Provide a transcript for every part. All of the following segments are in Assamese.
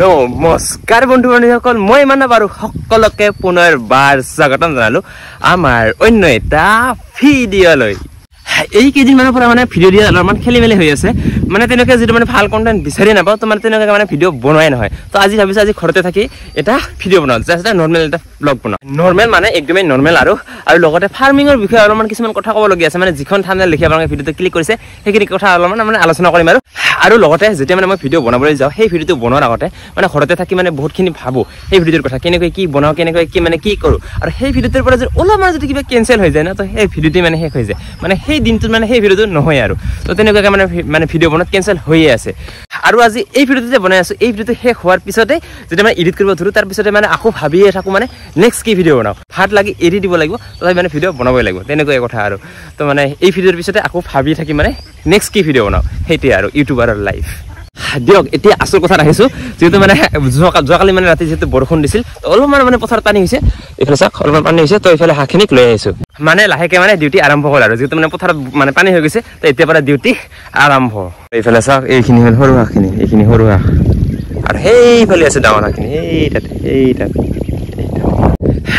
নমস্কাৰ বন্ধু বান্ধৱীসকল মই মানে বাৰু সকলোকে পুনৰবাৰ স্বাগতম জনালো আমাৰ অন্য এটা ভিডিঅ'লৈ এই কেইদিনমানৰ পৰা মানে ভিডিঅ' দিয়া অলপমান খেলি মেলি হৈ আছে মানে তেনেকৈ যিটো মানে ভাল কণ্টেণ্ট বিচাৰি নাপাওঁ তো মানে তেনেকৈ মানে ভিডিঅ' বনোৱাই নহয় তো আজি ভাবিছোঁ আজি ঘৰতে থাকি এটা ভিডিঅ' বনাওঁ জাষ্ট এটা নৰ্মেল এটা ব্লগ বনাওঁ নৰ্মেল মানে একদমেই নৰ্মেল আৰু লগতে ফাৰ্মিঙৰ বিষয়ে অলপমান কিছুমান কথা ক'বলগীয়া আছে মানে যিখন থাম্বনেইল দেখি আপোনালোকে ভিডিঅ'টো ক্লিক কৰিছে সেইখিনি কথা অলপমান মানে আলোচনা কৰিম আৰু লগতে যেতিয়া মানে মই ভিডিঅ' বনাবলৈ যাওঁ সেই ভিডিঅ'টো বনোৱাৰ আগতে মানে ঘৰতে থাকি মানে বহুতখিনি ভাবোঁ সেই ভিডিঅ'টোৰ কথা কেনেকৈ কি বনাওঁ কেনেকৈ কি মানে কি কৰোঁ আৰু সেই ভিডিঅ'টোৰ পৰা যদি অলপমান যদি কিবা কেঞ্চেল হৈ যায় ন তো সেই ভিডিঅ'টো মানে শেষ হৈ যায় মানে সেই দিনটোত মানে সেই ভিডিঅ'টো নহয় আৰু তো তেনেকুৱাকৈ মানে ভিডিঅ' বনোৱাত কেঞ্চেল হৈয়ে আছে আৰু আজি এই ভিডিঅ'টো যে বনাই আছোঁ এই ভিডিঅ'টো শেষ হোৱাৰ পিছতে যেতিয়া মানে এডিট কৰিব ধৰোঁ তাৰ পিছতে মানে আকৌ ভাবিয়ে থাকোঁ মানে নেক্সট কি ভিডিঅ' বনাওঁ ভাত লাগি এৰি দিব লাগিব তথাপি মানে ভিডিঅ' বনাবই লাগিব তেনেকুৱাই কথা আৰু তো মানে এই ভিডিঅ'ৰ পিছতে আকৌ ভাবি থাকি মানে নেক্সট কি ভিডিঅ' বনাওঁ সেইটোৱে আৰু ইউটিউবাৰৰ লাইফ দিয়ক এতিয়া আচল কথা ৰাখিছোঁ যিহেতু মানে যোৱাকালি মানে ৰাতি যিহেতু বৰষুণ দিছিল অলপমান মানে পথাৰত পানী হৈছে এইফালে চাওক অলপমান পানী হৈছে তো এইফালে হাঁহখিনিক লৈ আহিছোঁ মানে লাহেকৈ মানে ডিউটি আৰম্ভ হ'ল আৰু যিহেতু মানে পথাৰত মানে পানী হৈ গৈছে তো এতিয়াৰ পৰা ডিউটি আৰম্ভ এইফালে চাওক এইখিনি হ'ল সৰু হাঁহখিনি এইখিনি সৰু হাঁহ আৰু সেইফালে আছে ডাঙৰ হাঁহখিনি এই তাতে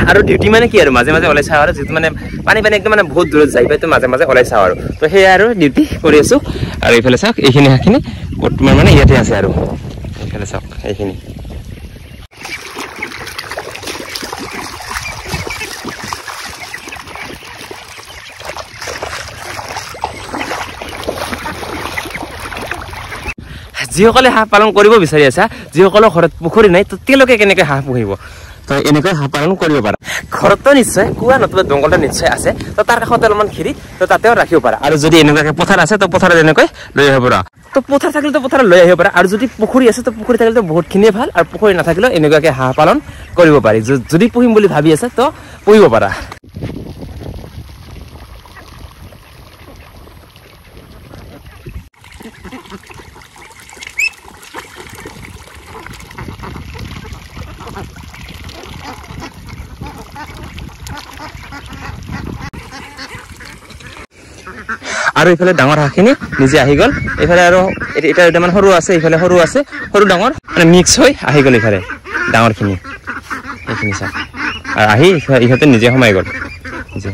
আৰু ডিউটি মানে কি আৰু মাজে মাজে ওলাই চাওঁ আৰু যিহেতু মানে পানী একদম মানে বহুত দূৰত যাই পাই তো মাজে মাজে ওলাই চাওঁ আৰু তো সেয়াই আৰু ডিউটি কৰি আছোঁ আৰু এইফালে চাওক এইখিনি হাঁহখিনি বৰ্তমান মানে ইয়াতে আছে আৰু এইফালে চাওক এইখিনি যিসকলে হাঁহ পালন কৰিব বিচাৰি আছা যিসকলৰ ঘৰত পুখুৰী নাই তো তেওঁলোকে কেনেকৈ হাঁহ পুহিব তো এনেকৈ হাঁহ পালন কৰিব পাৰা ঘৰতো নিশ্চয় কুঁৱা নতুবা দংকলটো নিশ্চয় আছে তো তাৰ কাষতে অলপমান খিৰি তো তাতেও ৰাখিব পাৰা আৰু যদি এনেকুৱাকৈ পথাৰ আছে তো পথাৰত এনেকৈ লৈ আহিব পাৰা তো পথাৰ থাকিলেতো পথাৰত লৈ আহিব পাৰা আৰু যদি পুখুৰী আছে তো পুখুৰী থাকিলেতো বহুতখিনিয়ে ভাল আৰু পুখুৰী নাথাকিলেও এনেকুৱাকৈ হাঁহ পালন কৰিব পাৰি যদি পুহিম বুলি ভাবি আছে তো পুহিব পাৰা আৰু এইফালে ডাঙৰ হাঁহখিনি নিজে আহি গ'ল এইফালে আৰু এটা দুটামান সৰু আছে এইফালে সৰু আছে সৰু ডাঙৰ মানে মিক্স হৈ আহি গ'ল এইফালে ডাঙৰখিনি এইখিনি চাওক আৰু আহি ইহঁতে নিজে সোমাই গ'ল নিজে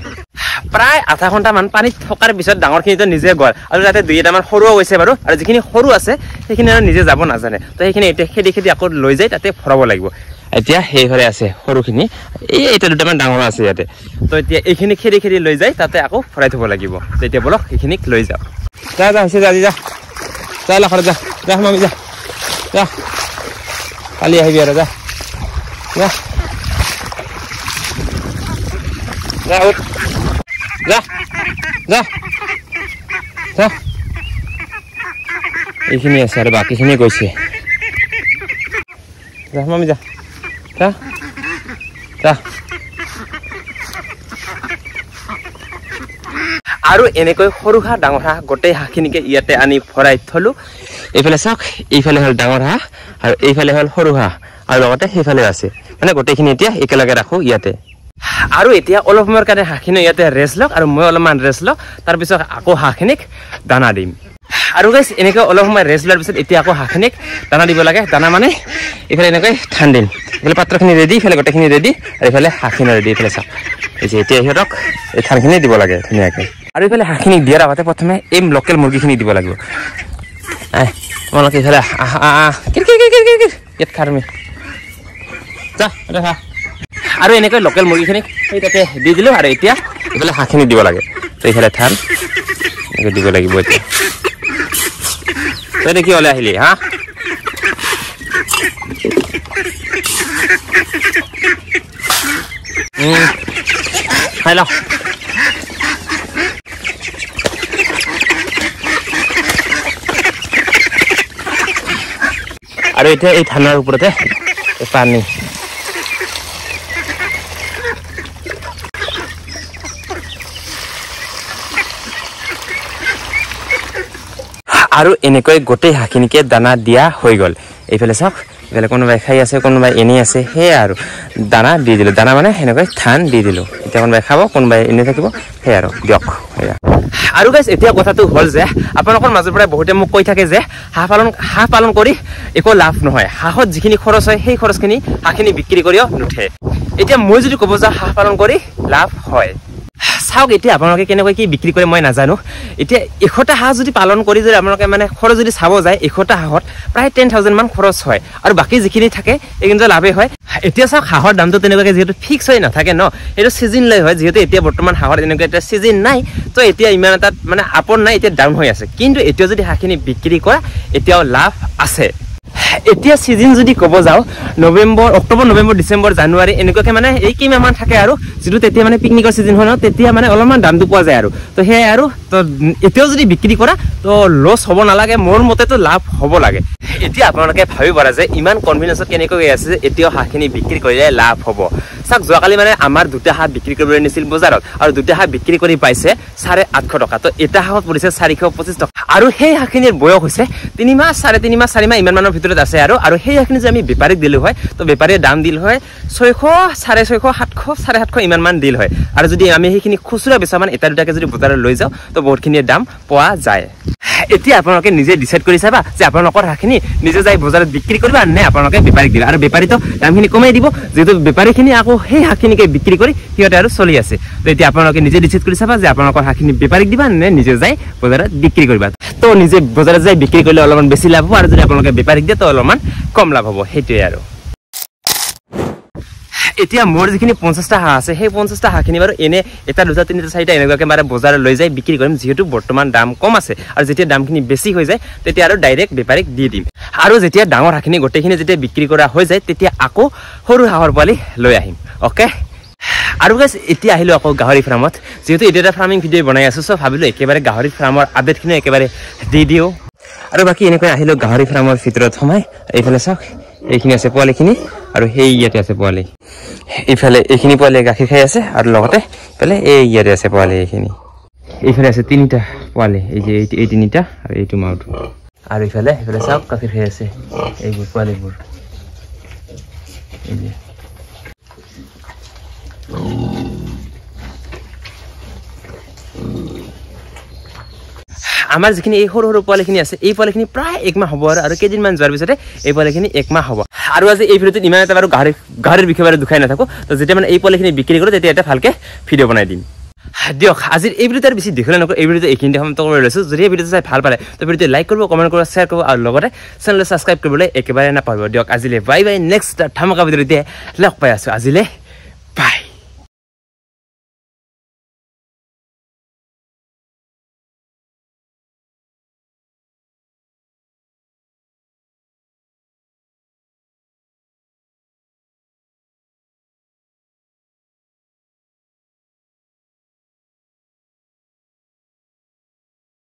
প্ৰায় আধা ঘণ্টামান পানীত থকাৰ পিছত ডাঙৰখিনিতো নিজে গ'ল আৰু তাতে দুই এটামান সৰুও গৈছে বাৰু আৰু যিখিনি সৰু আছে সেইখিনি আৰু নিজে যাব নাজানে তো সেইখিনি এতিয়া খেদি আকৌ লৈ যায় তাতে ভৰাব লাগিব এতিয়া সেইফালে আছে সৰুখিনি এটা দুটামান ডাঙৰ আছে ইয়াতে তো এতিয়া এইখিনি খেদি লৈ যায় তাতে আকৌ ভৰাই থ'ব লাগিব তো এতিয়া বলক সেইখিনিক লৈ যাওঁ যা হৈছে আজি যা ঘৰত যা মামি যা কালি আহিবি আৰু যা এইখিনি আছে আৰু বাকীখিনি গৈছে যা মামি যা আৰু এনেকৈ সৰু হাঁহ ডাঙৰ হাঁহ গোটেই হাঁহখিনিকে ইয়াতে আনি ভৰাই থলো এইফালে চাওক এইফালে হ'ল ডাঙৰ হাঁহ আৰু এইফালে হ'ল সৰু হাঁহ আৰু লগতে সেইফালে আছে মানে গোটেইখিনি এতিয়া একেলগে ৰাখোঁ ইয়াতে আৰু এতিয়া অলপ সময়ৰ কাৰণে হাঁহখিনি ইয়াতে ৰেষ্ট লওক আৰু মই অলপমান ৰেষ্ট লওক তাৰপিছত আকৌ হাঁহখিনিক দানা দিম আৰু গাইছ এনেকৈ অলপ সময় ৰেষ্ট লোৱাৰ পিছত এতিয়া আকৌ হাঁহখিনিক দানা দিব লাগে দানা মানে এইফালে এনেকৈ ঠান দিম এইফালে পাত্ৰখিনি ৰেডি এইফালে গোটেইখিনি ৰেডি আৰু এইফালে হাঁহখিনি ৰেডি এইফালে চাওক এতিয়া সিহঁতক এই ধানখিনি দিব লাগে ধুনীয়াকৈ আৰু এইফালে হাঁহখিনিক দিয়াৰ আগতে প্ৰথমে এই লোকেল মুৰ্গীখিনি দিব লাগিব তোমালোকে এইফালে ইয়াত খাৰমি যা খা আৰু এনেকৈ লোকেল মুৰ্গীখিনিক সেই তাতে দি দিলোঁ আৰু এতিয়া এইফালে হাঁহখিনি দিব লাগে তো এইফালে ধান এনেকৈ দিব লাগিব এতিয়া তই কি হ'লে আহিলি হা খাই ল আৰু এতিয়া এই ধানৰ ওপৰতে পানী আৰু এনেকৈ গোটেই হাঁহখিনিকে দানা দিয়া হৈ গ'ল এইফালে চাওক এইফালে কোনোবাই খাই আছে কোনোবাই এনেই আছে সেয়াই আৰু দানা দি দিলোঁ দানা মানে সেনেকৈ ধান দি দিলোঁ এতিয়া কোনোবাই খাব কোনোবাই এনেই থাকিব সেয়াই আৰু দিয়ক সেয়া আৰু গাইছ এতিয়া কথাটো হ'ল যে আপোনালোকৰ মাজৰ পৰা বহুতে মোক কৈ থাকে যে হাঁহ পালন কৰি একো লাভ নহয় হাঁহত যিখিনি খৰচ হয় সেই খৰচখিনি হাঁহখিনি বিক্ৰী কৰিও নুঠে এতিয়া মই যদি ক'ব যাওঁ হাঁহ পালন কৰি লাভ হয় চাওক এতিয়া আপোনালোকে কেনেকৈ কি বিক্ৰী কৰে মই নাজানো এতিয়া 100টা হাঁহ যদি পালন কৰি যদি আপোনালোকে মানে খৰচ যদি চাব যায় 100টা হাঁহত প্ৰায় 10,000 মান খৰচ হয় আৰু বাকী যিখিনি থাকে কিন্তু লাভেই হয় এতিয়া চাওক হাঁহৰ দামটো তেনেকুৱাকৈ যিহেতু ফিক্স হৈ নাথাকে ন এইটো চিজন লৈ হয় যিহেতু এতিয়া বৰ্তমান হাঁহৰ এনেকুৱা এটা চিজন নাই তো এতিয়া ইমান এটা মানে আপৰ নাই এতিয়া ডাউন হৈ আছে কিন্তু এতিয়া যদি হাঁহখিনি বিক্ৰী কৰা এতিয়াও লাভ আছে এতিয়া সিজন যদি ক'ব যাও নৱেম্বৰ অক্টোবৰ নৱেম্বৰ ডিসেম্বৰ জানুৱাৰী এনেকুৱাকে মানে এই কিমান মান থাকে আৰু যেটো তেতিয়া মানে পিকনিকৰ সিজন হয় ন তেতিয়া মানে অলপমান দামটো পোৱা যায় আৰু তো হে আৰু তো এতিয়াও যদি বিক্ৰী কৰা তো লছ হ'ব নালাগে মোৰ মতে তো লাভ হ'ব লাগে এতিয়া আপোনালোকে ভাবি পাৰা যে ইমান কনভিনিয়েন্সত কেনেকৈ গৈ আছে এতিয়াও হাঁহখিনি বিক্ৰী কৰিলে লাভ হ'ব চাক যোৱাকালি মানে আমাৰ দুটা হাঁহ বিক্ৰী কৰিবলৈ নিছিল বজাৰত আৰু দুটা হাঁহ বিক্ৰী কৰি পাইছে 850 টকা তো এটা হাঁহত পৰিছে 425 টকা আৰু সেই হাঁহখিনিৰ বয়স হৈছে 3 মাহ 3.5 মাহ 4 মাহ ইমান মানৰ ভিতৰত আছে আৰু সেই হাঁহখিনি যে আমি বেপাৰীক দিলো হয় তো বেপাৰীয়ে দাম দিল হয় 600 650 700 750 ইমান মান দিল হয় আৰু যদি আমি সেইখিনি খুচুৰা বেচা মানে এটা দুটাকে যদি বজাৰত লৈ যাও তো বহুতখিনি দাম পোৱা যায় এতিয়া আপোনালোকে নিজে ডিসাইড কৰি চাবা যে আপোনালোকৰ হাঁহখিনি নিজে যাই বজাৰত বিক্ৰী কৰিবা নে আপোনালোকে বেপাৰীক দিবা আৰু বেপাৰী তো দামখিনি কমাই দিব যেটো বেপাৰীখিনি আকৌ সেই হাঁহখিনিকে বিক্ৰী কৰি সিহঁতে আৰু চলি আছে তো এতিয়া আপোনালোকে নিজে ডিসাইড কৰি চাবা যে আপোনালোকৰ হাঁহখিনি বেপাৰীক দিবা নে নিজে যাই বজাৰত বিক্ৰী কৰিবা তো নিজে বজাৰত যাই বিক্ৰী কৰিলে অলপমান বেছি লাভ হ'ব আৰু যদি আপোনালোকে বেপাৰীক দিয়ে তো অলপমান কম লাভ হ'ব সেইটোৱে আৰু এতিয়া মোৰ যিখিনি 50টা হাঁহ আছে সেই 50টা হাঁহখিনি বাৰু এনে এটা দুটা তিনিটা চাৰিটা এনেকুৱাকে মানে বজাৰত লৈ যাই বিক্ৰী কৰিম যেহেতু বৰ্তমান দাম কম আছে আৰু যেতিয়া দামখিনি বেছি হৈ যায় তেতিয়া আৰু ডাইৰেক্ট বেপাৰীক দি দিম আৰু যেতিয়া ডাঙৰ হাঁহখিনি গোটেইখিনি যেতিয়া বিক্ৰী কৰা হৈ যায় তেতিয়া আকৌ সৰু হাঁহৰ পোৱালি লৈ আহিম ওকে আৰু গাইস এতিয়া আহিলো আকৌ গাহৰি ফাৰ্মত যেহেতু এটা ফাৰ্মিং ভিডিও বনাই আছো সো ভাবিলো একেবাৰে গাহৰি ফাৰ্মৰ আপডেটখিনি একেবাৰে দি দিও আৰু বাকি এনেকৈ আহিলো গাহৰি ফাৰ্মৰ ভিতৰত সোমাই এইফালে চাওক এইখিনি আছে পোৱালিখিনি আৰু সেই ইয়াতে আছে পোৱালি ইফালে এইখিনি পোৱালি গাখীৰ খাই আছে আৰু লগতে ইফালে এই ইয়াতে আছে পোৱালি এইফালে আছে তিনিটা পোৱালি এই যে এই তিনিটা আৰু এইটো মাউট আৰু ইফালে চাওক গাখীৰ খাই আছে এইবোৰ পোৱালিবোৰ এই যে আমাৰ যিখিনি এই সৰু সৰু পোৱালিখিনি আছে এই পোৱালিখিনি প্ৰায় 1 মাহ হ'ব আৰু কেইদিনমান যোৱাৰ পিছতে এই পোৱালিখিনি 1 মাহ হ'ব আৰু আজি এই ভিডিওত ইমান এটা বাৰু গাহৰিৰ বিষয়ে বাৰু দুখাই নাথাকো তো যেতিয়া মানে এই পোৱালিখিনি বিক্ৰী কৰোঁ তেতিয়া এটা ভালকে ভিডিও বনাই দিম দিয়ক আজিৰ এই ভিডিওটো বেছি দীঘল নকৰো এই ভিডিওটো এইখিনি সমাপ্ত কৰি লৈছো যদি এই ভিডিওটো চাই ভাল পালে তো ভিডিওটো লাইক কৰিব কমেন্ট কৰিব শ্বেয়াৰ কৰিব আৰু লগতে চেনেলটো সাবস্ক্ৰাইব কৰিবলৈ একেবাৰে নাপাহৰিব দিয়ক আজিলে বাই বাই নেক্সট ধামাকা ভিডিওতে লগ পাই আছো আজিলে বাই